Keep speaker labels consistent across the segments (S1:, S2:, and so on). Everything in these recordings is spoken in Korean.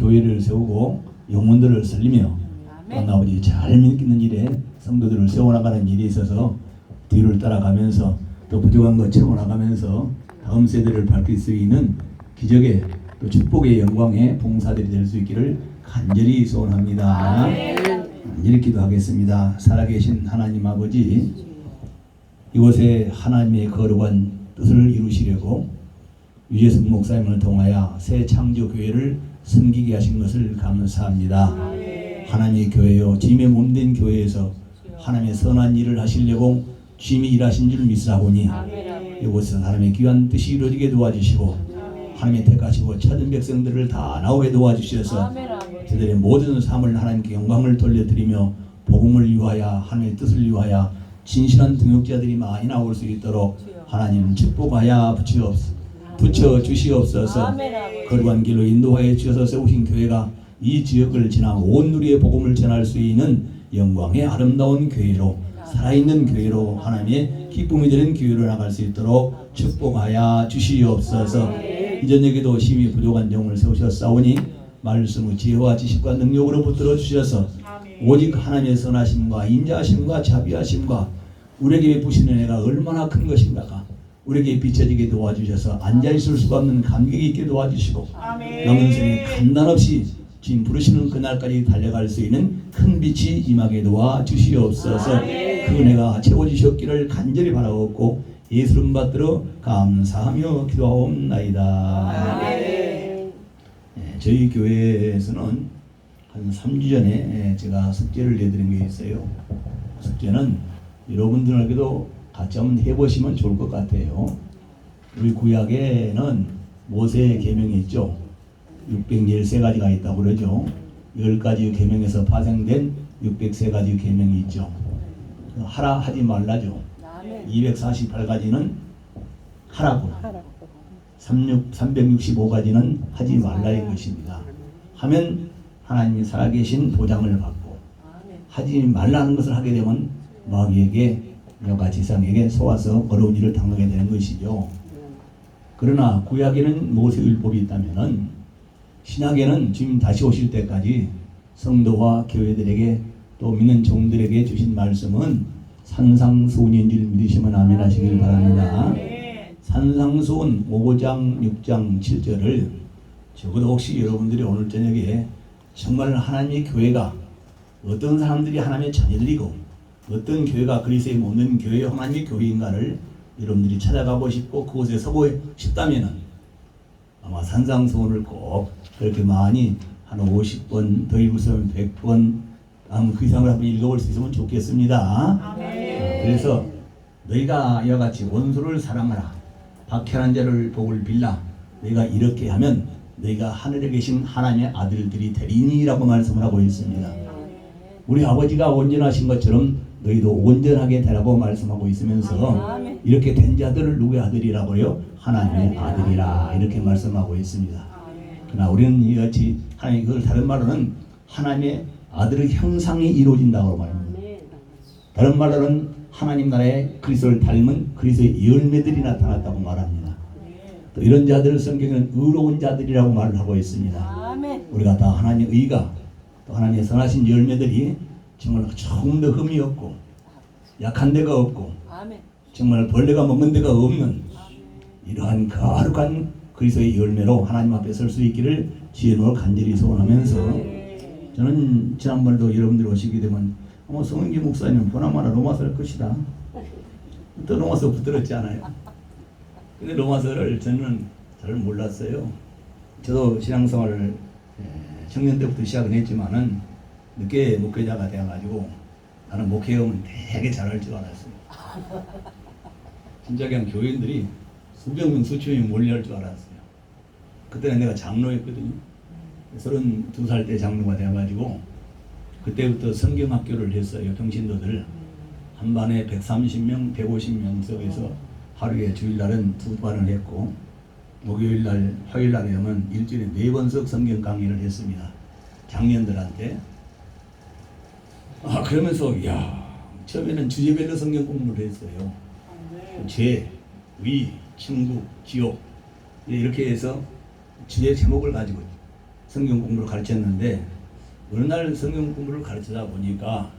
S1: 교회를 세우고 영혼들을 살리며 또 아버지 잘 믿는 일에 성도들을 세워나가는 일에 있어서 뒤를 따라가면서 또 부족한 것 채워나가면서 다음 세대를 밝힐 수 있는 기적의 또 축복의 영광의 봉사들이 될 수 있기를 간절히 소원합니다. 간절히 기도하겠습니다. 살아계신 하나님 아버지, 이곳에 하나님의 거룩한 뜻을 이루시려고 유재석 목사님을 통하여 새 창조교회를 섬기게 하신 것을 감사합니다. 하나님의 교회요, 주님의 몸된 교회에서 하나님의 선한 일을 하시려고 주님이 일하신 줄 믿사오니 이곳에서 하나님의 귀한 뜻이 이루어지게 도와주시고 하나님의 택하시고 찾은 백성들을 다 나오게 도와주셔서 저들의 모든 삶을 하나님께 영광을 돌려드리며 복음을 위하여 하나님의 뜻을 위하여 진실한 등역자들이 많이 나올 수 있도록 하나님 축복하여 붙여주시옵소서. 거룩한 길로 인도하여 주셔서 세우신 교회가 이 지역을 지나 온 누리의 복음을 전할 수 있는 영광의 아름다운 교회로, 살아있는 교회로, 하나님의 기쁨이 되는 교회로 나갈 수 있도록 축복하여 주시옵소서. 이전에게도 심히 부족한 영을 세우셨사오니 말씀의 지혜와 지식과 능력으로 붙들어 주셔서 오직 하나님의 선하심과 인자하심과 자비하심과 우리에게 베푸시는 은혜가 얼마나 큰 것인가 우리에게 비춰지게 도와주셔서 앉아있을 수가 없는 감격이 있게 도와주시고 남은 생에 간단없이 지금 부르시는 그날까지 달려갈 수 있는 큰 빛이 임하게 도와주시옵소서. 그 은혜가 채워주셨기를 간절히 바라옵고 예수 이름 받들어 감사하며 기도하옵나이다. 저희 교회에서는 한 3주 전에 제가 숙제를 내드린 게 있어요. 숙제는 여러분들에게도 같이 한번 해보시면 좋을 것 같아요. 우리 구약에는 모세의 계명이 있죠. 613가지가 있다고 그러죠. 10가지 계명에서 파생된 603가지 계명이 있죠. 하라 하지 말라죠. 248가지는 하라고, 365가지는 하지 말라인 것입니다. 하면 하나님이 살아계신 보장을 받고 하지 말라는 것을 하게 되면 마귀에게 여가 지상에게 속아서 어려운 일을 당하게 되는 것이죠. 그러나 구약에는 모세율법이 있다면은 신약에는 주님 다시 오실 때까지 성도와 교회들에게 또 믿는 종들에게 주신 말씀은 산상수훈인 줄 믿으시면 아멘 하시길 바랍니다. 산상수훈 5장 6장 7절을 적어도 혹시 여러분들이 오늘 저녁에 정말 하나님의 교회가 어떤 사람들이 하나님의 자녀들이고 어떤 교회가 그리스도의 몸된 교회의 하나님의 교회인가를 여러분들이 찾아가고 싶고 그곳에 서고 싶다면 아마 산상수훈을 꼭 그렇게 많이 한 50번 더 읽으시면 100번 그 이상을 한번 읽어볼 수 있으면 좋겠습니다. 그래서 너희가 이와 같이 원수를 사랑하라, 박해하는 자를 복을 빌라, 너희가 이렇게 하면 너희가 하늘에 계신 하나님의 아들들이 되리니라고 말씀을 하고 있습니다. 우리 아버지가 온전하신 것처럼 너희도 온전하게 되라고 말씀하고 있으면서 이렇게 된 자들을 누구의 아들이라고요? 하나님의 아들이라 이렇게 말씀하고 있습니다. 그러나 우리는 이같이 하나님, 그걸 다른 말로는 하나님의 아들의 형상이 이루어진다고 말합니다. 다른 말로는 하나님 나라의 그리스도를 닮은 그리스도의 열매들이 나타났다고 말합니다. 또 이런 자들을 성경에는 의로운 자들이라고 말을 하고 있습니다. 우리가 다 하나님의 의가 또 하나님의 선하신 열매들이 정말 조금 더 흠이 없고 약한 데가 없고 정말 벌레가 먹는 데가 없는 이러한 거룩한 그리스도의 열매로 하나님 앞에 설 수 있기를 주님을 간절히 소원하면서 저는 지난번에도 여러분들이 오시게 되면 성은기 목사님 보나마나 로마서를 것이다. 또 로마서 붙들었지 않아요? 근데 로마서를 저는 잘 몰랐어요. 저도 신앙생활을 청년 때부터 시작은 했지만은 늦게 목회자가 되어가지고 나는 목회하면 되게 잘할 줄 알았어요. 진짜 그냥 교인들이 수백 명 수천 명 몰려할 줄 알았어요. 그때는 내가 장로였거든요. 32살 때 장로가 되어가지고 그때부터 성경학교를 했어요. 평신도들 한 반에 130명, 150명 속에서 하루에 주일날은 2반을 했고 목요일날, 화요일날에 하면 일주일에 4번씩 성경 강의를 했습니다. 장년들한테. 그러면서 처음에는 주제별로 성경 공부를 했어요. 죄, 위, 친구, 지옥 이렇게 해서 주제 제목을 가지고 성경 공부를 가르쳤는데 어느 날 성경 공부를 가르치다 보니까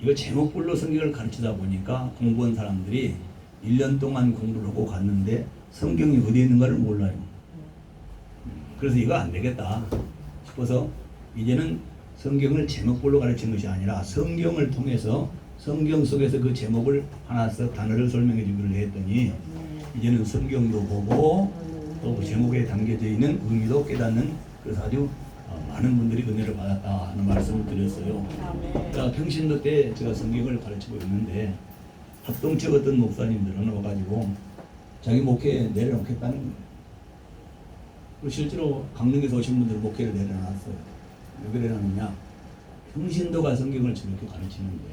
S1: 이거 제목별로 성경을 가르치다 보니까 공부한 사람들이 1년 동안 공부를 하고 갔는데 성경이 어디에 있는가를 몰라요. 그래서 이거 안 되겠다 싶어서 이제는 성경을 제목별로 가르치는 것이 아니라 성경을 통해서 성경 속에서 그 제목을 하나씩 단어를 설명해 주기로 했더니 이제는 성경도 보고 또 그 제목에 담겨져 있는 의미도 깨닫는, 그래서 아주 많은 분들이 은혜를 받았다 하는 말씀을 드렸어요. 그러니까 평신도 때 제가 성경을 가르치고 있는데 합동체 어떤 목사님들은 와가지고 자기 목회 내려놓겠다는 거예요. 실제로 강릉에서 오신 분들 목회를 내려놨어요. 왜 그러느냐, 평신도가 성경을 저렇게 가르치는데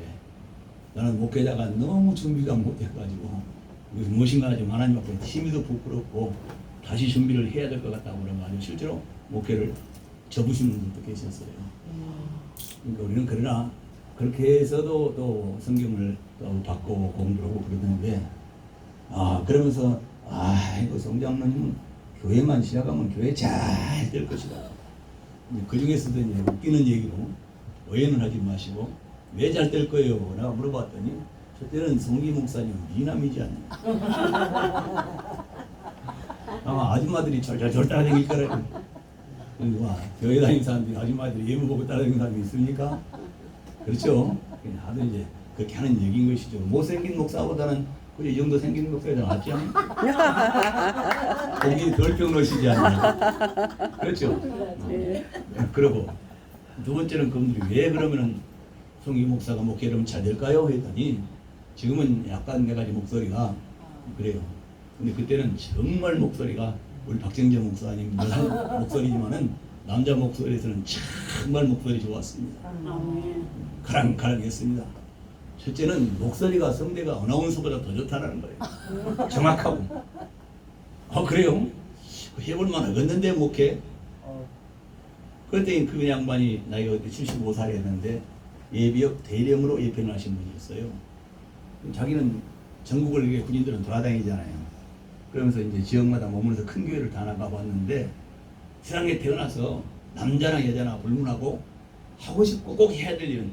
S1: 나는 목회자가 너무 준비가 못해가지고 무엇인가 좀 하나님 앞에 힘이도 부끄럽고 다시 준비를 해야 될 것 같다고 그래가지고 실제로 목회를 접으시는 분들도 계셨어요. 그러니까 우리는 그러나 그렇게 해서도 또 성경을 또 받고 공부를 하고 그러는데 그러면서 이거 성장로님은 교회만 시작하면 교회 잘 될 것이다. 그 중에서도 이제 웃기는 얘기로 오해는 하지 마시고 왜 잘 될 거예요? 내가 물어봤더니 저때는 성기 목사님 미남이지 않냐. 아줌마들이 절절 따라다닐 거라. 교회 다니는 사람들이 아줌마들이 예물 보고 따라다니는 사람이 있습니까? 그렇죠? 하도 이제 그렇게 하는 얘기인 것이죠. 못생긴 목사보다는 그래 이 정도 생긴 목사가 더 낫지 않나? 거기 덜 병넣으시지 않나? 그렇죠? 그러고 두 번째는 그분들이 왜 그러면은 성기 목사가 목회를 하면 잘 될까요? 했더니 지금은 약간 내가 목소리가 그래요. 근데 그때는 정말 목소리가 우리 박정재 목사님 목소리지만은 남자 목소리에서는 정말 목소리 좋았습니다. 가랑가랑했습니다. 첫째는 목소리가 성대가 어나운서보다 더 좋다는 거예요. 정확하고. 그래요? 해볼만 하겠는데 목회. 그때 그 양반이 나이가 75살이었는데 예비역 대령으로 예편을 하신 분이 있어요. 자기는 전국을 이렇게 군인들은 돌아다니잖아요. 그러면서 이제 지역마다 머물러서 큰 교회를 다 나가봤는데 세상에 태어나서 남자나 여자나 불문하고 하고 싶고 꼭 해야 될 일은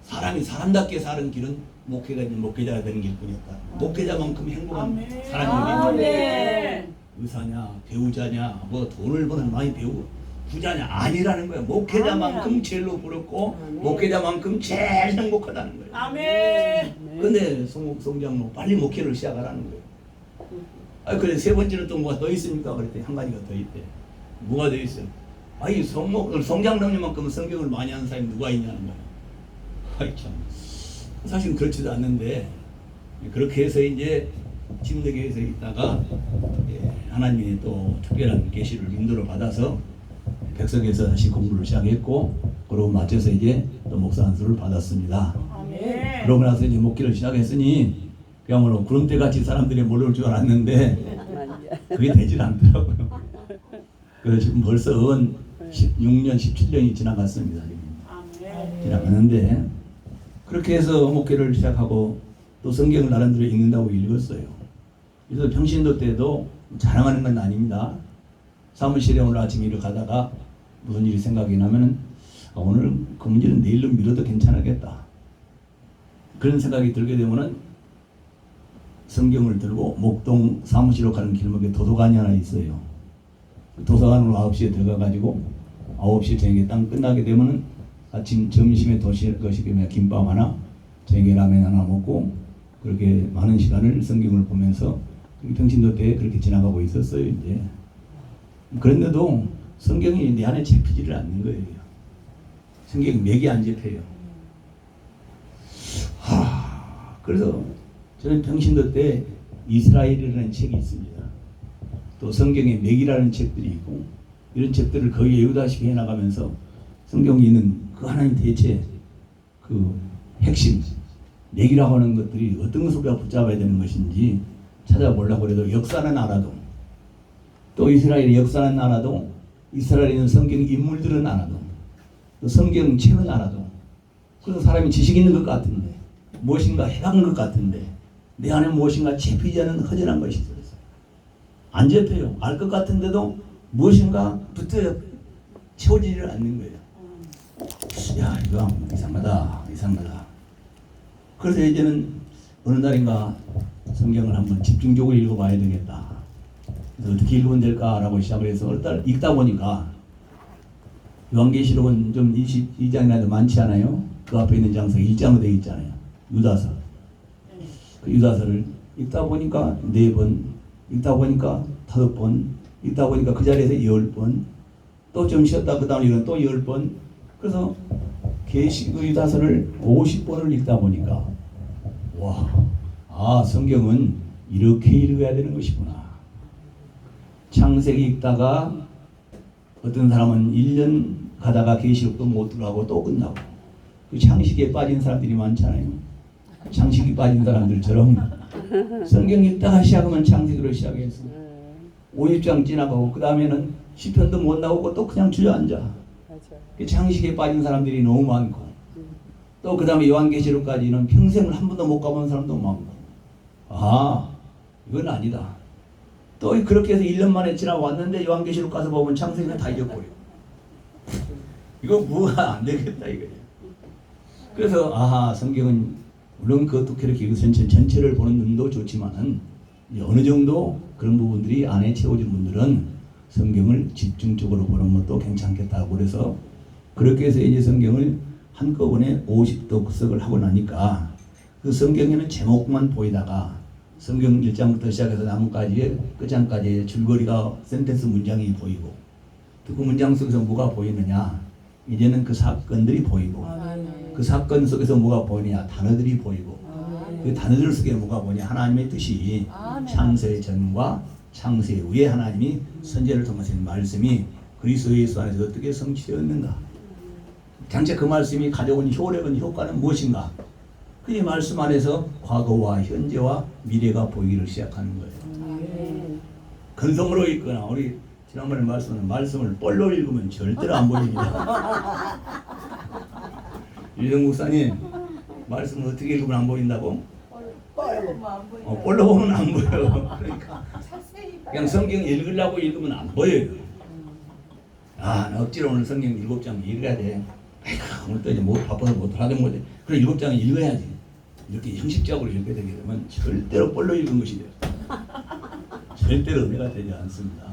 S1: 사람이 사람답게 사는 길은 목회자가 되는 길뿐이었다. 목회자만큼 행복한 사람이 있는데 의사냐 배우자냐 뭐 돈을 버는 많이 배우고 부자냐 아니라는 거야. 목회자만큼 제일로 부럽고 목회자만큼 제일 행복하다는 거예요.
S2: 아멘.
S1: 근데 송장로 빨리 목회를 시작하라는 거예요. 그래 세 번째는 또 뭐가 더 있습니까? 그랬더니 한 가지가 더 있대. 뭐가 더 있어요? 송장로님만큼은 성경을 많이 하는 사람이 누가 있냐는 거예요. 참. 사실은 그렇지도 않는데 그렇게 해서 이제 침례교회에서 있다가 하나님이 또 특별한 계시를 인도를 받아서 백석에서 다시 공부를 시작했고 그러고 맞춰서 이제 또 목사 안수를 받았습니다.
S2: 아멘.
S1: 그러고 나서 이제 목기를 시작했으니 그야말로 구름대같이 사람들이 몰려올 줄 알았는데 그게 되질 않더라고요. 그래서 지금 벌써 16년, 17년이 지나갔습니다.
S2: 아멘.
S1: 지나갔는데 그렇게 해서 목회를 시작하고 또 성경을 나름대로 읽는다고 읽었어요. 그래서 평신도 때도 자랑하는 건 아닙니다. 사무실에 오늘 아침 일을 가다가 무슨 일이 생각이 나면은 오늘 그 문제는 내일로 미뤄도 괜찮겠다. 그런 생각이 들게 되면은 성경을 들고 목동 사무실로 가는 길목에 도서관이 하나 있어요. 도서관으로 9시에 들어가가지고 9시 저녁에 딱 끝나게 되면은 아침 점심에 도시락 것이면 김밥 하나, 저녁에 라면 하나 먹고 그렇게 많은 시간을 성경을 보면서 평신도 때 그렇게 지나가고 있었어요. 이제 그런데도 성경이 내 안에 잡히지를 않는 거예요. 성경이 맥이 안 잡혀요. 그래서 저는 평신도 때 이스라엘이라는 책이 있습니다. 또 성경에 맥이라는 책들이 있고 이런 책들을 거의 외우다시피 해나가면서 성경에 있는 그 하나님 대체 그 핵심 맥이라고 하는 것들이 어떤 것을 우리가 붙잡아야 되는 것인지 찾아보려고 해도 역사는 알아도 또 이스라엘의 역사는 알아도 이스라엘에 있는 성경 인물들은 알아도 또 성경 책은 알아도 그래서 사람이 지식 있는 것 같은데 무엇인가 해박한 것 같은데 내 안에 무엇인가 잡히지 않는 허전한 것이 있어요. 안 잡혀요. 알 것 같은데도 무엇인가 붙어요. 채워지지를 않는 거예요. 야, 이거 이상하다. 그래서 이제는 어느 날인가 성경을 한번 집중적으로 읽어봐야 되겠다. 그래서 어떻게 읽으면 될까라고 시작을 해서 어느 날 읽다 보니까 요한계시록은 좀 22장이라도 많지 않아요? 그 앞에 있는 장서 1장으로 되어 있잖아요. 유다서. 그 유다서를 읽다 보니까 4번, 읽다 보니까 5번, 읽다 보니까 그 자리에서 10번, 또 좀 쉬었다 그 다음에 이건 또 10번. 그래서 계시록 유다서를 50번을 읽다 보니까 와, 성경은 이렇게 읽어야 되는 것이구나. 창세기 읽다가 어떤 사람은 1년 가다가 계시록도 못 들어가고 또 끝나고, 그 창식에 빠진 사람들이 많잖아요. 창식이 빠진 사람들처럼 성경 읽다가 시작하면 창세기로 시작해서 50장 지나가고 그 다음에는 시편도 못 나오고 또 그냥 주저앉아. 그 창식에 빠진 사람들이 너무 많고, 또 그 다음에 요한계시록까지는 평생을 한 번도 못 가본 사람도 많고, 이건 아니다. 또 그렇게 해서 1년 만에 지나왔는데 요한계시록 가서 보면 창세기는 다 잊어버려. 이거 뭐가 안 되겠다 이거예요. 그래서 성경은 물론 그것도 그렇게 전체를 보는 눈도 좋지만은 어느 정도 그런 부분들이 안에 채워진 분들은 성경을 집중적으로 보는 것도 괜찮겠다고 그래서 그렇게 해서 이제 성경을 한꺼번에 50독석을 하고 나니까 그 성경에는 제목만 보이다가 성경 1장부터 시작해서 나뭇가지의 끝장까지의 줄거리가 센텐스 문장이 보이고, 또 그 문장 속에서 뭐가 보이느냐, 이제는 그 사건들이 보이고, 그 사건 속에서 뭐가 보이느냐, 단어들이 보이고, 그 단어들 속에 뭐가 보이냐, 하나님의 뜻이 창세 전과 창세 후에 하나님이 선지자를 통해서 말씀이 그리스도 예수 안에서 어떻게 성취되었는가, 장차 그 말씀이 가져온 효력은 효과는 무엇인가, 그 말씀 안에서 과거와 현재와 미래가 보이기를 시작하는 거예요. 근성으로 읽거나, 우리 지난번에 말씀을 뻘로 읽으면 절대로 안 보입니다. 유정 목사님, 말씀을 어떻게 읽으면 안 보인다고? 뻘로 보면 안 보여요. 그러니까 그냥 성경 읽으려고 읽으면 안 보여요. 나 억지로 오늘 성경 7장 읽어야 돼. 오늘 또 이제 바빠서 못 하든 못해. 그래 7장을 읽어야지. 이렇게 형식적으로 읽게 되게 되면 절대로 뻘로 읽은 것이 돼요. 절대로 의미가 되지 않습니다.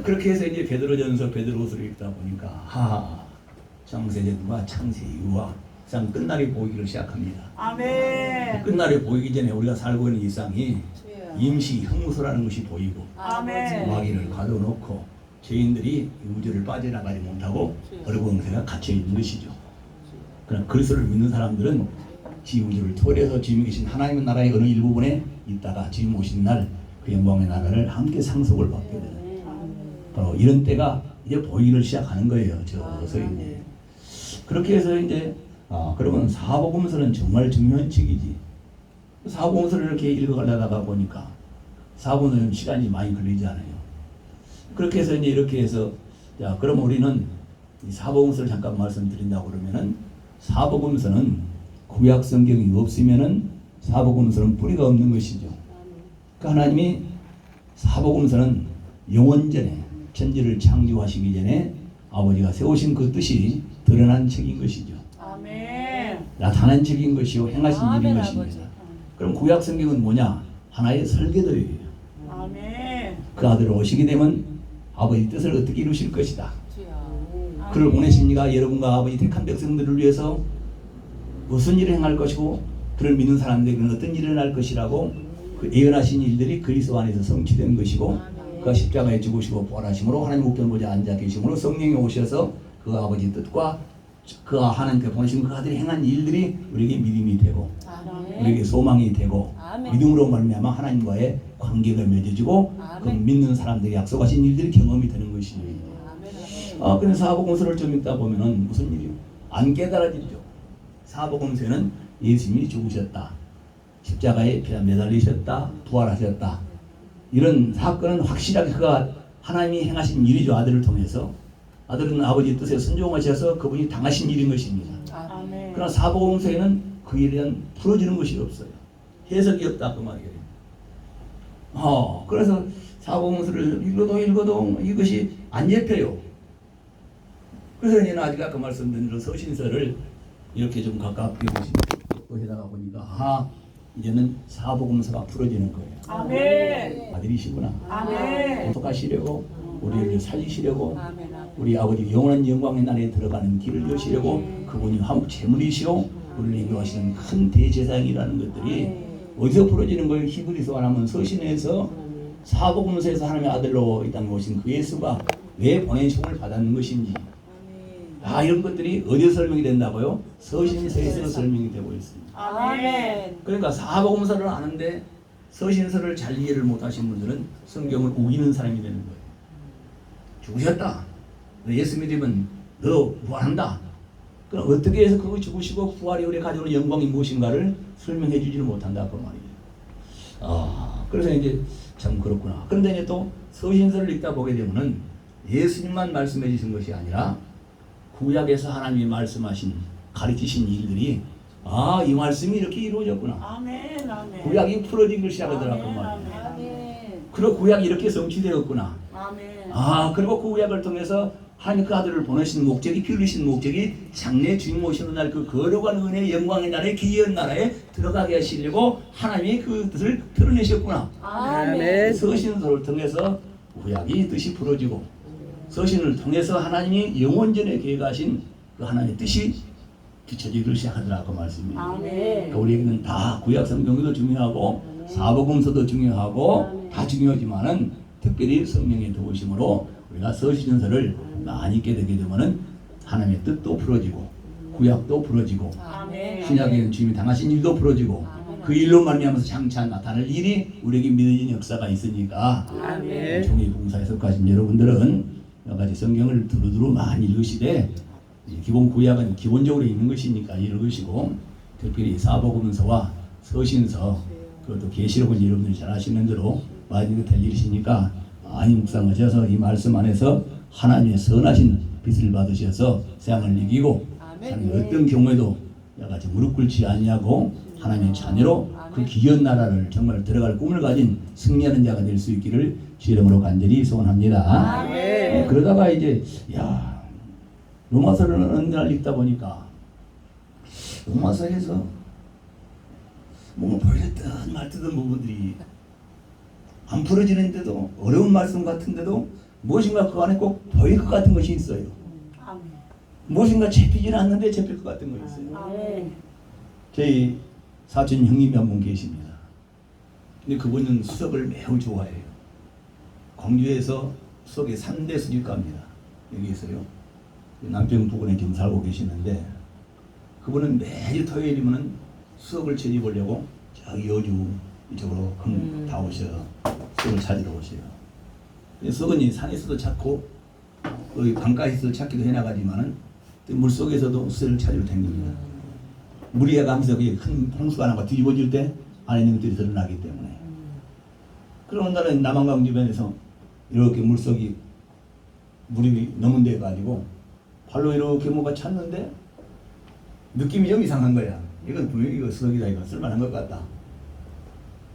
S1: 그렇게 해서 이제 베드로전서 베드로후서를 읽다 보니까 창세전과 창세 이후와 세상 끝날이 보이기를 시작합니다.
S2: 아멘.
S1: 끝날이 보이기 전에 우리가 살고 있는 일상이 임시 형무소라는 것이 보이고,
S2: 아멘.
S1: 마귀를 가둬놓고 죄인들이 우주를 빠져나가지 못하고 어려움새가 갇혀 있는 것이죠. 그러나 그리스도를 믿는 사람들은 지우주를 통해서 지금 계신 하나님의 나라의 어느 일부분에 있다가 지금 오신 날 그 영광의 나라를 함께 상속을 받게 되는, 바로 이런 때가 이제 보이기를 시작하는 거예요. 저서 이제 그렇게 해서 이제 그러면 사복음서는 정말 중요한 책이지. 사복음서를 이렇게 읽어가려다가 보니까 사복음서는 시간이 많이 걸리지 않아요. 그렇게 해서 이제 이렇게 해서 그럼 우리는 이 사복음서를 잠깐 말씀드린다고 그러면은, 사복음서는 구약 성경이 없으면은 사복음서는 뿌리가 없는 것이죠. 그러니까 하나님이 사복음서는 영원 전에 천지를 창조하시기 전에 아버지가 세우신 그 뜻이 드러난 책인 것이죠.
S2: 아멘.
S1: 나타난 책인 것이요 행하신 일인
S3: 아버지.
S1: 것입니다. 그럼 구약 성경은 뭐냐? 하나의 설계도예요.
S2: 아멘.
S1: 그 아들 오시게 되면 아버지 뜻을 어떻게 이루실 것이다.
S3: 주여.
S1: 그를 보내십니까? 여러분과 아버지 택한 백성들을 위해서 무슨 일을 행할 것이고, 그를 믿는 사람들에게는 어떤 일을 할 것이라고 그 예언하신 일들이 그리스도 안에서 성취된 것이고, 그가 십자가에 죽으시고 부활하심으로 하나님 우편 보좌에 앉아 계심으로 성령이 오셔서 그 아버지 뜻과 그가 하나님께 보내신 그 아들이 행한 일들이 우리에게 믿음이 되고, 우리에게 소망이 되고,
S3: 아멘.
S1: 믿음으로 말미암아 하나님과의 관계가 맺어지고, 그
S3: 아멘.
S1: 믿는 사람들이 약속하신 일들이 경험이 되는 것입니다.
S3: 아멘.
S1: 그래서 사복음서를 좀 읽다 보면은 무슨 일이요? 안 깨달아지죠. 사복음서는 예수님이 죽으셨다, 십자가에 매달리셨다, 부활하셨다, 이런 사건은 확실하게 그가 하나님이 행하신 일이죠. 아들을 통해서. 아들은 아버지 뜻에 순종하셔서 그분이 당하신 일인 것입니다.
S2: 아멘.
S1: 그러나 사복음서에는 그에 대한 풀어지는 것이 없어요. 해석이 없다 그 말이에요. 그래서 사복음서를 읽어도 이것이 안 잡혀요. 그래서 이제는 아직 아까 말씀드린 대로 서신서를 이렇게 좀 가깝게 보시고 해다가 보니까 이제는 사복음서가 풀어지는 거예요.
S2: 아멘.
S1: 아들이시구나.
S2: 아멘.
S1: 고속하시려고 우리를 살리시려고
S3: 아멘.
S1: 우리 아버지 영원한 영광의 나라에 들어가는 길을 여시려고 그분이 한국 재물이시오 우리를 인도하시는 큰 대제사장이라는 것들이 어디서 풀어지는 거예요? 히브리서가 하면 서신에서 사복음서에서 하나님의 아들로 이 땅에 오신 그 예수가 왜 보내심을 받았는 것인지 이런 것들이 어디서 설명이 된다고요? 서신서에서 설명이 되고 있습니다.
S2: 아멘.
S1: 그러니까 사복음서를 아는데 서신서를 잘 이해를 못하신 분들은 성경을 우기는 사람이 되는 거예요. 죽으셨다. 너 예수 믿으면 너 부활한다. 그럼 어떻게 해서 그거 죽으시고 부활이 우리 가져오는 영광이 무엇인가를 설명해 주지를 못한다 그 말이에요. 그래서 이제 참 그렇구나. 그런데 이제 또 서신서를 읽다 보게 되면은 예수님만 말씀해 주신 것이 아니라 구약에서 하나님이 말씀하신 가르치신 일들이 이 말씀이 이렇게 이루어졌구나.
S2: 아멘. 아멘.
S1: 구약이 풀어진 것이라 그러더라고 그 말이에요.
S3: 아멘.
S1: 그리고 구약이 이렇게 성취되었구나.
S2: 아멘.
S1: 그리고 그 구약을 통해서 하나님 그 아들을 보내신 목적이 필리신 목적이 장래 주님 오시는 날 그 거룩한 은혜의 영광의 나라에 기이한 나라에 들어가게 하시려고 하나님이 그 뜻을 드러내셨구나.
S3: 아멘.
S1: 서신서를 통해서 구약이 뜻이 풀어지고 서신을 통해서 하나님이 영원전에 계획하신 그 하나님의 뜻이 비춰지기 시작하더라고 말씀입니다.
S2: 아멘.
S1: 그러니까 우리에게는 다 구약 성경도 중요하고 사복음서도 중요하고 다 중요하지만은 특별히 성령의 도우심으로 우리가 서신서를 많이 읽게 되게 되면은 하나님의 뜻도 풀어지고 구약도 풀어지고
S2: 아멘.
S1: 신약에는 주님이 당하신 일도 풀어지고 그 일로 말미암아서 장차 나타날 일이 우리에게 믿어진 역사가 있으니까
S3: 아멘.
S1: 종이 봉사에 속하신 여러분들은 여러 가지 성경을 두루두루 많이 읽으시되 기본 구약은 기본적으로 있는 것이니까 읽으시고 특별히 사복음서와 서신서 그것도 계시록은 여러분들이 잘 아시는 대로 많이 될 일이시니까 많이 묵상하셔서 이 말씀 안에서 하나님의 선하신 빛을 받으셔서 세상을 이기고 어떤 경우에도 여러 가지 무릎 꿇지 않냐고 하나님의 자녀로 그 귀한 나라를 정말 들어갈 꿈을 가진 승리하는 자가 될 수 있기를 주 이름으로 간절히 소원합니다. 그러다가 이제 로마서를 어느 날 읽다 보니까 로마서에서 뭔가 보여줬던 말뜻한 부분들이 안 풀어지는데도 어려운 말씀 같은데도 무엇인가 그 안에 꼭 보일 것 같은 것이 있어요.
S2: 아멘.
S1: 무엇인가 잡히지는 않는데 잡힐 것 같은 거 있어요.
S2: 아멘.
S1: 저희 사촌 형님이 한 분 계십니다. 근데 그분은 수석을 매우 좋아해요. 광주에서 수석의 3대 수집가입니다. 여기 있어요. 남편 부근에 지금 살고 계시는데 그분은 매주 토요일이면 수석을 채집하려고 저기 여주 이쪽으로 다 오셔요. 수석을 찾으러 오셔요. 수석은 산에서도 찾고 여기 강가에서도 찾기도 해나가지만은 물속에서도 수석을 찾으러 다닙니다. 물이 가면서 큰 홍수가 나고 뒤집어질 때 안에 있는 것들이 드러나기 때문에. 그런 날은 남한강 주변에서 이렇게 물속이 물이 너무 돼 가지고 발로 이렇게 뭐가 찼는데 느낌이 좀 이상한 거야. 이건 분명히 이거 수석이다. 이거 쓸만한 것 같다.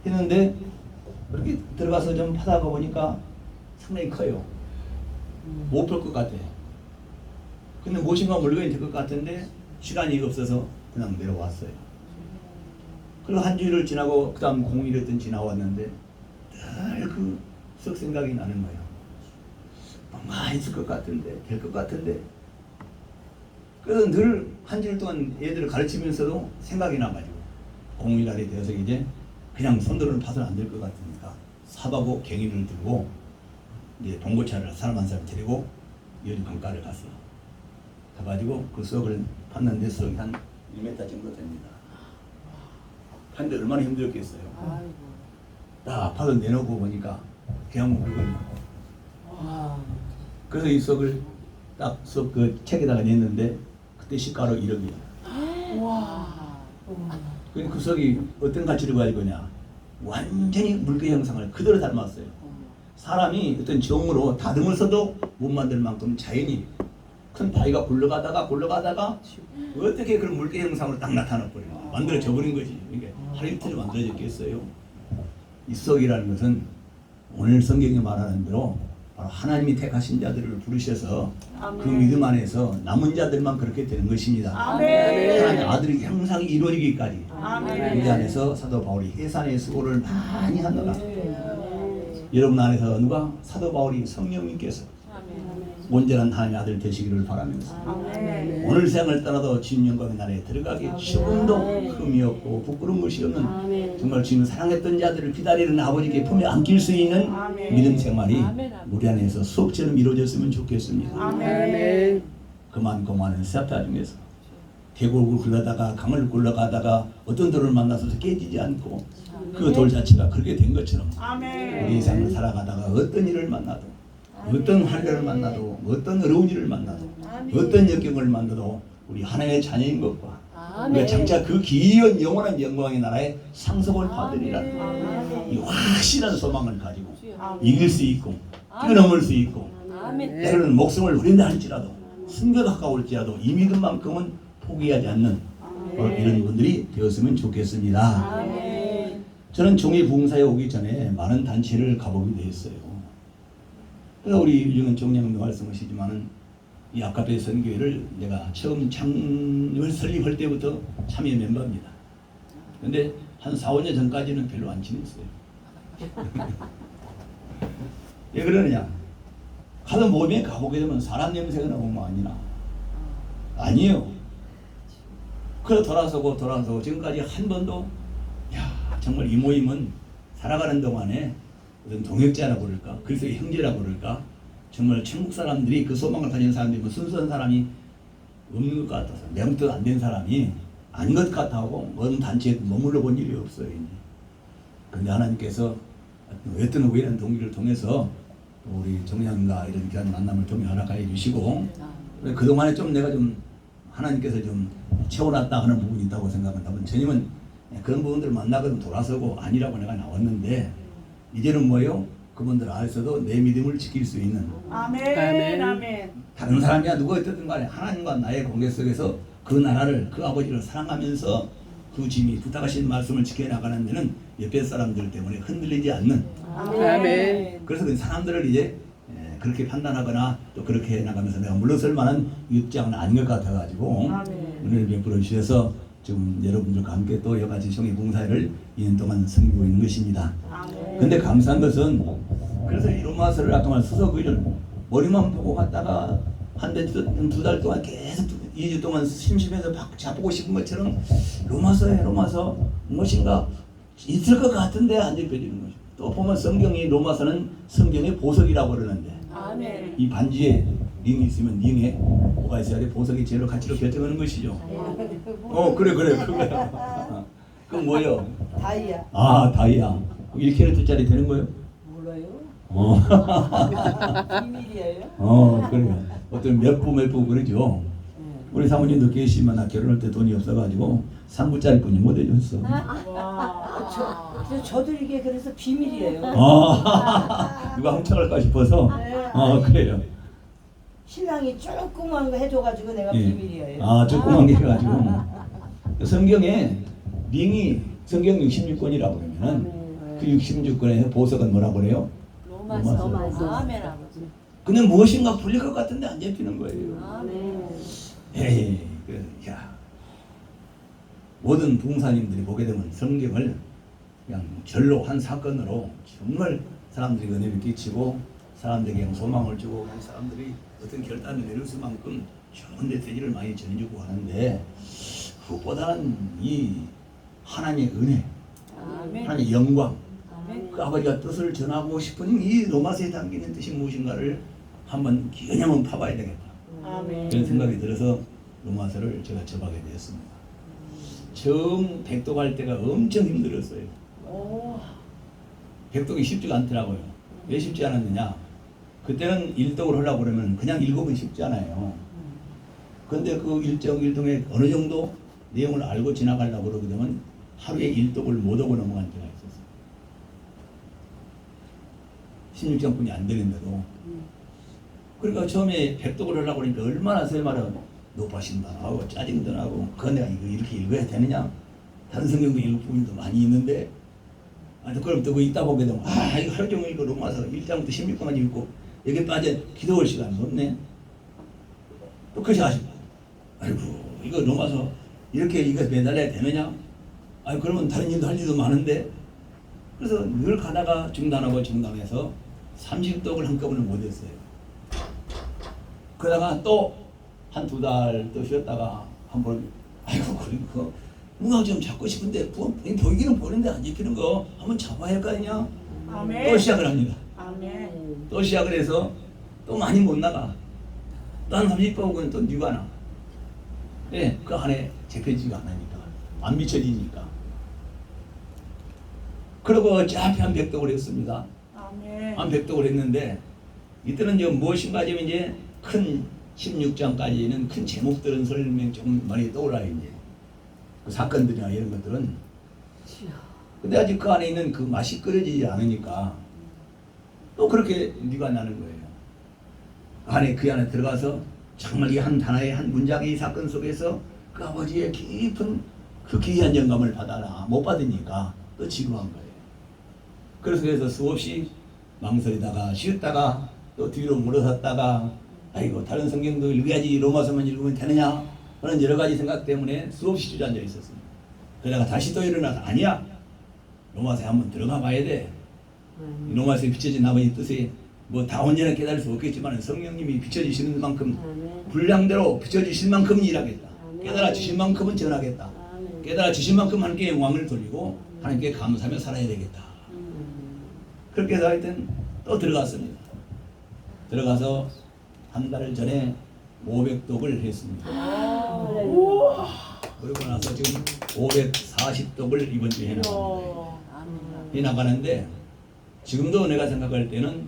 S1: 했는데 그렇게 들어가서 좀 파다가 보니까 상당히 커요. 못 펼 것 같아. 근데 무엇인가 물건이 될 것 같은데 시간이 없어서 그냥 내려왔어요. 그리고 한 주일을 지나고 그 다음 공일했던 지나왔는데 늘 그 수석 생각이 나는 거예요. 뭔가 있을 것 같은데 될 것 같은데 그래서 늘 한 주일 동안 얘들을 가르치면서도 생각이 나가지고 공휴일날이 되어서 이제 그냥 손들어는 봐서는 안 될 것 같으니까 삽하고 갱이를 들고 이제 봉고차를 사람 한 사람 데리고 여주 강가를 갔어. 가가지고 그 수석을 팠는데 수석이 한 1m 정도 됩니다. 팠는데 얼마나 힘들었겠어요. 딱 파도 내놓고 보니까 그냥 물건이야. 그래서 이 수석을 딱 수석 그 책에다가 냈는데 그때 시가로 1억이야.
S2: 와.
S1: 그 수석이 어떤 가치를 가지고 있냐. 완전히 물개 형상을 그대로 닮았어요. 사람이 어떤 정으로 다듬을 써도 못 만들 만큼 자연이 큰 바위가 굴러가다가 어떻게 그런 물개 형상으로 딱 나타나버려요. 만들어져 버린 거지. 이게 하루 이틀 만들어졌겠어요. 이 수석이라는 것은 오늘 성경이 말하는 대로 바로 하나님이 택하신 자들을 부르셔서
S2: 아멘.
S1: 그 믿음 안에서 남은 자들만 그렇게 되는 것입니다.
S2: 아멘.
S1: 하나님의 아들이 항상 이루어지기까지
S2: 아멘.
S1: 우리 안에서 사도 바울이 해산의 수고를 많이 하느라 여러분 안에서 누가 사도 바울이 성령님께서 온전한 하나님의 아들 되시기를 바라면서
S2: 아멘.
S1: 오늘 생을 떠나도 주님 영광의 나라에 들어가기 조금도 흠이 없고 부끄러운 것이 없는 정말 주님을 사랑했던 자들을 기다리는 아버지께 품에 안길 수 있는 믿음 생활이 우리 안에서 수업처럼 이루어졌으면 좋겠습니다.
S2: 아멘.
S1: 그만 고만한 세합자 중에서 계곡을 굴러다가 강을 굴러가다가 어떤 돌을 만나서 깨지지 않고 그 돌 자체가 그렇게 된 것처럼
S2: 아멘.
S1: 우리 인생을 살아가다가 어떤 일을 만나도 어떤 환경을 만나도 어떤 어려운 일을 만나도 어떤 역경을 만나도 우리 하나님의 자녀인 것과 우리가 장차 그 기이한 영원한 영광의 나라에 상속을 받으리라는 이 확실한 소망을 가지고 이길 수 있고 뛰어넘을 수 있고 때로는 목숨을 버린다 할지라도 승교가 가까울지라도 이 믿음만큼은 포기하지 않는 이런 분들이 되었으면 좋겠습니다. 저는 종이 부흥사에 오기 전에 많은 단체를 가보게 되었어요. 그래서 우리 유정은 종량도 말씀하시지만은 이 아카페 선교회를 내가 처음 창을 설립할 때부터 참여 멤버입니다. 근데 한 4, 5년 전까지는 별로 안 친했어요. 왜 그러느냐? 가서 몸에 가보게 되면 사람 냄새가 나고 뭐 아니나. 아니에요. 그래서 돌아서고 지금까지 한 번도 정말 이 모임은 살아가는 동안에 어떤 동역자라고 그럴까? 그리스도의 형제라고 그럴까? 정말 천국 사람들이 그 소망을 가진 사람들이 뭐 순수한 사람이 없는 것 같아서 명도 안 된 사람이 아닌 것 같아하고 어느 단체에 머물러 본 일이 없어요. 그런데 하나님께서 어떤 우연한 동기를 통해서 우리 정량과 이런 귀한 만남을 통해 허락해 주시고 그동안에 좀 내가 좀 하나님께서 좀 채워놨다 하는 부분이 있다고 생각한다면 주님은 그런 부분들을 만나거든 돌아서고 아니라고 내가 나왔는데 이제는 뭐예요? 그분들 안에서도 내 믿음을 지킬 수 있는
S2: 아멘. 아멘.
S1: 다른 사람이야 누가 어쨌든 간에 하나님과 나의 관계 속에서 그 나라를 그 아버지를 사랑하면서 그 주님이 부탁하신 말씀을 지켜나가는 데는 옆에 사람들 때문에 흔들리지 않는
S3: 아멘.
S1: 그래서 그 사람들을 이제 그렇게 판단하거나 또 그렇게 해나가면서 내가 물러설 만한 입장은 아닌 것 같아가지고 은혜를 베풀어 주셔서 지금 여러분들과 함께 또 여가지 종의 봉사를 2년 동안 섬기고 있는 것입니다. 근데 감사한 것은 그래서 이 로마서를 아까 말 수석의를 머리만 보고 갔다가 한 두 달 동안 계속 2주 동안 심심해서 잡고 싶은 것처럼 로마서 무엇인가 있을 것 같은데 안 접혀지는 거죠. 또 보면 성경이 로마서는 성경의 보석이라고 그러는데 이 반지에 링이 있으면 링에 뭐가 있어야 돼? 보석이 제로 가치로 결정하는 것이죠. 그래 그거야. 그건 뭐예요?
S4: 다이아.
S1: 다이아. 1캐럿짜리 되는 거예요?
S4: 몰라요? 비밀이에요?
S1: 그래요. 어떤 몇 부 그러죠. 우리 사모님도 계시면 나 결혼할 때 돈이 없어가지고 3부짜리 뿐이 못 해줬어.
S4: 저도 이게 그래서 비밀이에요.
S1: 누가 훔쳐갈까 싶어서. 그래요.
S4: 신랑이 조그만 거 해줘가지고 내가
S1: 예.
S4: 비밀이에요.
S1: 조그만 게 해가지고. 성경에 링이 성경 66권이라고 그러면은 그 66권의 보석은 뭐라고 그래요? 로마서.
S2: 아멘. 아버지.
S1: 근데 무엇인가 풀릴 것 같은데 안 잡히는 거예요.
S2: 아멘.
S1: 에이, 모든 부흥사님들이 보게 되면 성경을 그냥 절로 한 사건으로 정말 사람들이 은혜를 끼치고 사람들에게 그냥 소망을 주고 사람들이 어떤 결단을 내릴 수만큼 좋은 메시지를 많이 전해주고 하는데 그것보다는 이 하나님의 은혜, 하나님의 영광, 그 아버지가 뜻을 전하고 싶은 이 로마서에 담기는 뜻이 무엇인가를 한번 기어이 한번 파봐야 되겠다. 그런 생각이 들어서 로마서를 제가 접하게 되었습니다. 처음 백독할 때가 엄청 힘들었어요. 백독이 쉽지가 않더라고요. 왜 쉽지 않았느냐? 그때는 일독을 하려고 그러면 그냥 읽으면 쉽지 않아요. 그런데 그 일동에 어느 정도 내용을 알고 지나가려고 그러게 되면 하루에 일독을 못 하고 넘어간 때가 있었어요. 16장뿐이 안 되는데도. 그러니까 처음에 백독을 하려고 그러니까 얼마나 설마를 높아신다 하고 짜증도 나고 내가 이거 이렇게 읽어야 되느냐? 다른 성경도 읽을 부분도 많이 있는데 그럼 또 그 읽다 보게 되면 이거 하루 종일 이거 로마서 1장부터 16장까지 읽고 여기 빠져 기도할 시간이 없네. 또 그것이 아쉽고, 아이고 이거 넘어서 이렇게 이거 매달려야 되느냐? 아니 그러면 다른 일도 할 일도 많은데. 그래서 늘 가다가 중단하고 중단해서 30독을 한꺼번에 못했어요. 그러다가 또 한 2달 또 쉬었다가 한번 아이고 그리고 문학 좀 잡고 싶은데 보이기는 보는데 안 지키는 거 한번 잡아야 할 거 아니냐?
S2: 아멘.
S1: 또 시작을 합니다.
S2: 아멘.
S1: 또 시작을 해서 또 많이 못 나가. 난 30독은 또 누가 나? 예, 그 안에 잡혀지지가 않으니까 안 비춰지니까. 그리고 어차피 한 100독을 했습니다.
S2: 아멘.
S1: 한 100독을 했는데 이때는 이제 무엇인가 하면 이제 큰 16장까지는 큰 제목들은 설명 좀 많이 떠올라요. 이제 그 사건들이나 이런 것들은. 근데 아직 그 안에 있는 그 맛이 끓여지지 않으니까 또 그렇게 네가 나는 거예요. 그 안에 들어가서 정말 이 한 단어의 한 문장의 이 사건 속에서 그 아버지의 깊은 그 귀한 영감을 받아라 못 받으니까 또 지루한 거예요. 그래서 수없이 망설이다가 쉬었다가 또 뒤로 물러섰다가 아이고 다른 성경도 읽어야지 로마서만 읽으면 되느냐 그런 여러 가지 생각 때문에 수없이 주저앉아 있었습니다. 그러다가 다시 또 일어나서 아니야 로마서에 한번 들어가 봐야 돼. 로마서에 비춰진 아버지 뜻이 뭐 다 언제나 깨달을 수 없겠지만 성령님이 비춰주시는 만큼 분량대로 비춰주실 만큼 일하겠다. 깨달아 주신 만큼은 전하겠다. 깨달아 주신 만큼 하나님께 영광을 돌리고 하나님께 감사하며 살아야 되겠다. 그렇게 해서 하여튼 또 들어갔습니다. 들어가서 한 달 전에 500독을 했습니다. 그러고 나서 지금 540독을 이번 주에 해나가는데 지금도 내가 생각할 때는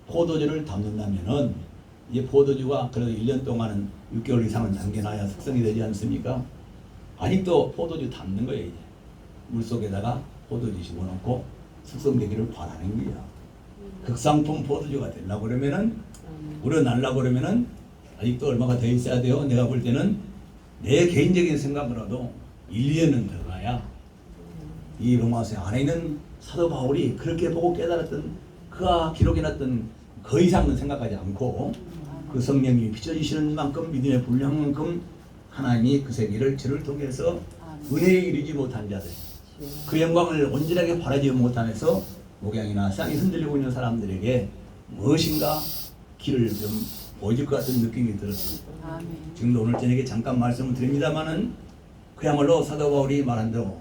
S1: 포도주를 담는다면은 이제 포도주가 그래도 1년 동안은 6개월 이상은 잠겨놔야 숙성이 되지 않습니까? 아직도 포도주 담는 거예요. 이제 물속에다가 포도주 집어넣고 숙성되기를 바라는 거야. 극상품 포도주가 되려고 그러면은 우러나려고 그러면은 아직도 얼마가 더 있어야 돼요. 내가 볼 때는 내 개인적인 생각으로도 1년은 들어가야 이 로마서 안에 있는 사도 바울이 그렇게 보고 깨달았던 그가 기록해놨던 그 이상은 생각하지 않고 그 성령이 비춰주시는 만큼 믿음의 분량만큼 하나님이 그 세계를 저를 통해서 은혜에 이르지 못한 자들 그 영광을 온전하게 바라지 못하면서 목양이나 쌍이 흔들리고 있는 사람들에게 무엇인가 길을 좀 보여줄 것 같은 느낌이 들었습니다. 지금도 오늘 저녁에 잠깐 말씀을 드립니다마는 그야말로 사도 바울이 말한 대로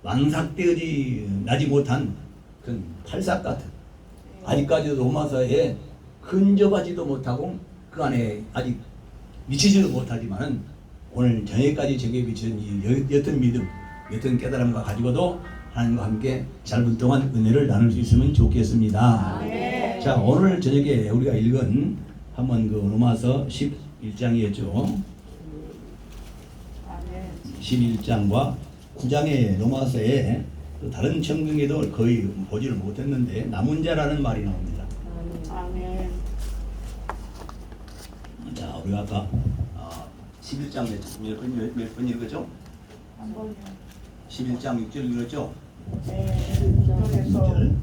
S1: 완삭되지 나지 못한 그런 팔삭 같은 아직까지도 로마서에 근접하지도 못하고 그 안에 아직 미치지도 못하지만은 오늘 저녁까지 저게 비친 이 옅은 믿음, 옅은 깨달음과 가지고도 하나님과 함께 짧은 동안 은혜를 나눌 수 있으면 좋겠습니다. 자, 오늘 저녁에 우리가 읽은 한번 그 로마서 11장이었죠. 11장과 9장의 로마서에 또 다른 성경에도 거의 보지를 못했는데 남은 자라는 말이 나옵니다.
S2: 아멘.
S1: 자, 우리가 아까 11장 몇 번 읽었죠? 11장 6절 읽었죠?
S2: 네.
S1: 6절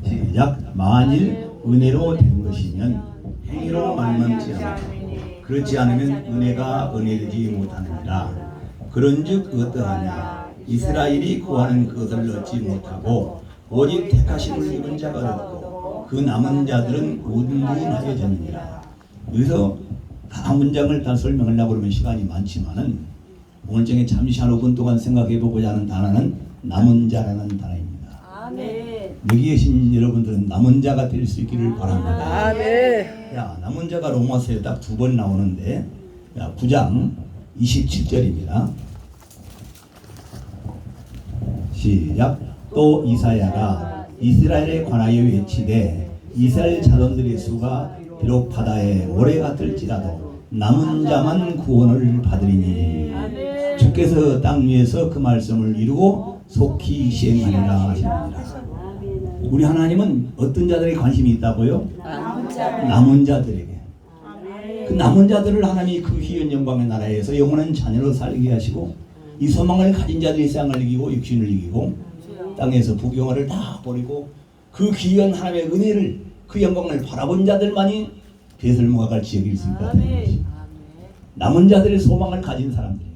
S1: 시작. 만일 은혜로 된 것이면 행위로 말만치 않고 그렇지 않으면 은혜가 은혜되지 못하느니라. 그런즉 어떠하냐? 이스라엘이 구하는 것을 얻지 못하고 오직 택하심을 입은 자가 얻고 그 남은 자들은 운문하여졌느니라. 여기서 다 문장을 다 설명하려고 그러면 시간이 많지만은 오늘 중에 잠시 한 5분 동안 생각해 보고자 하는 단어는 남은 자라는 단어입니다.
S3: 아멘.
S1: 여기 계신 여러분들은 남은 자가 될 수 있기를 바랍니다.
S2: 아멘.
S1: 야, 남은 자가 로마서에 딱 2번 나오는데, 야, 9장 27절입니다. 시작. 또 이사야가 이스라엘에 관하여 외치되 이스라엘 자손들의 수가 비록 바다에 모래 같을지라도 남은 자만 구원을 받으리니 주께서 땅 위에서 그 말씀을 이루고 속히 시행하리라 하십니다. 우리 하나님은 어떤 자들에게 관심이 있다고요? 남은 자들에게. 그 남은 자들을 하나님이 그 희연 영광의 나라에서 영원한 자녀로 살게 하시고 이 소망을 가진 자들이 세상을 이기고 육신을 이기고 땅에서 부경화를 다 버리고 그 귀한 하나님의 은혜를 그 영광을 바라본 자들만이 배설모가 갈 지역일 수 있다.
S3: 아멘.
S1: 남은 자들의 소망을 가진 사람들이요.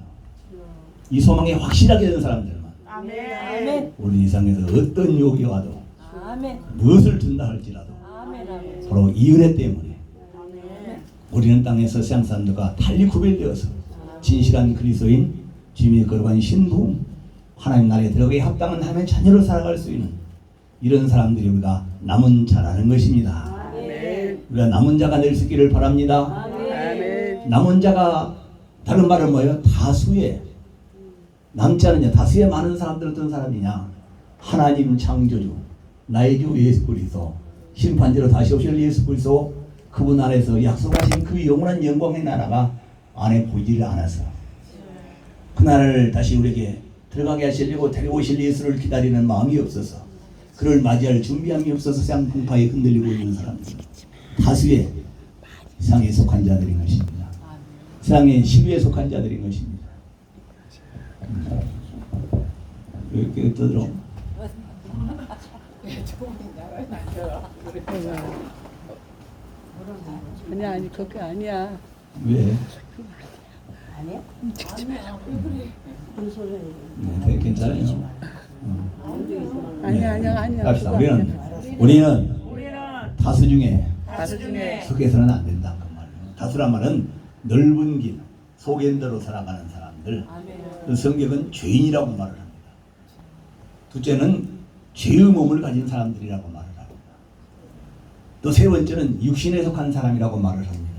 S1: 이 소망이 확실하게 된 사람들만
S2: 아멘.
S1: 우리 세상에서 어떤 욕이 와도
S3: 아멘.
S1: 무엇을 둔다 할지라도
S3: 아멘. 아멘.
S1: 바로 이 은혜 때문에
S2: 아멘.
S1: 우리는 땅에서 세상 사람들과 달리 구별되어서 진실한 그리스도인 주님의 거룩한 신부 하나님 나라에 들어가게 합당한 하나님의 자녀로 살아갈 수 있는 이런 사람들이 우리가 남은 자라는 것입니다.
S3: 아멘.
S1: 우리가 남은 자가 될 수 있기를 바랍니다.
S3: 아멘.
S1: 남은 자가 다른 말은 뭐예요? 다수의 남지 않느냐 다수의 많은 사람들 어떤 사람이냐 하나님 창조주 나의 주 예수 그리스도 심판자로 다시 오실 예수 그리스도 그분 안에서 약속하신 그 영원한 영광의 나라가 안에 보이지를 않아서 그날을 다시 우리에게 들어가게 하시려고 데려오실 예수를 기다리는 마음이 없어서 그를 맞이할 준비함이 없어서 세상 풍파에 흔들리고 있는 사람들 다수의 세상에 속한 자들인 것입니다. 세상의 시류에 속한 자들인 것입니다. 이렇게 떠들어.
S3: 아니야, 아니 그게 아니야.
S1: 왜?
S4: 아니야?
S1: 네, 괜찮아요.
S3: 아니야, 아니야, 아니야.
S1: 갑시다.
S3: 그거
S1: 우리는
S3: 아니야.
S1: 우리는
S2: 우리는
S1: 다수 중에
S3: 다수 중에
S1: 속해서는 안 된다 그 말이에요. 다수란 말은 넓은 길, 소견대로 살아가는 사람들. 그 성경은 죄인이라고 말을 합니다. 둘째는 죄의 몸을 가진 사람들이라고 말을 합니다. 또 세 번째는 육신에 속한 사람이라고 말을 합니다.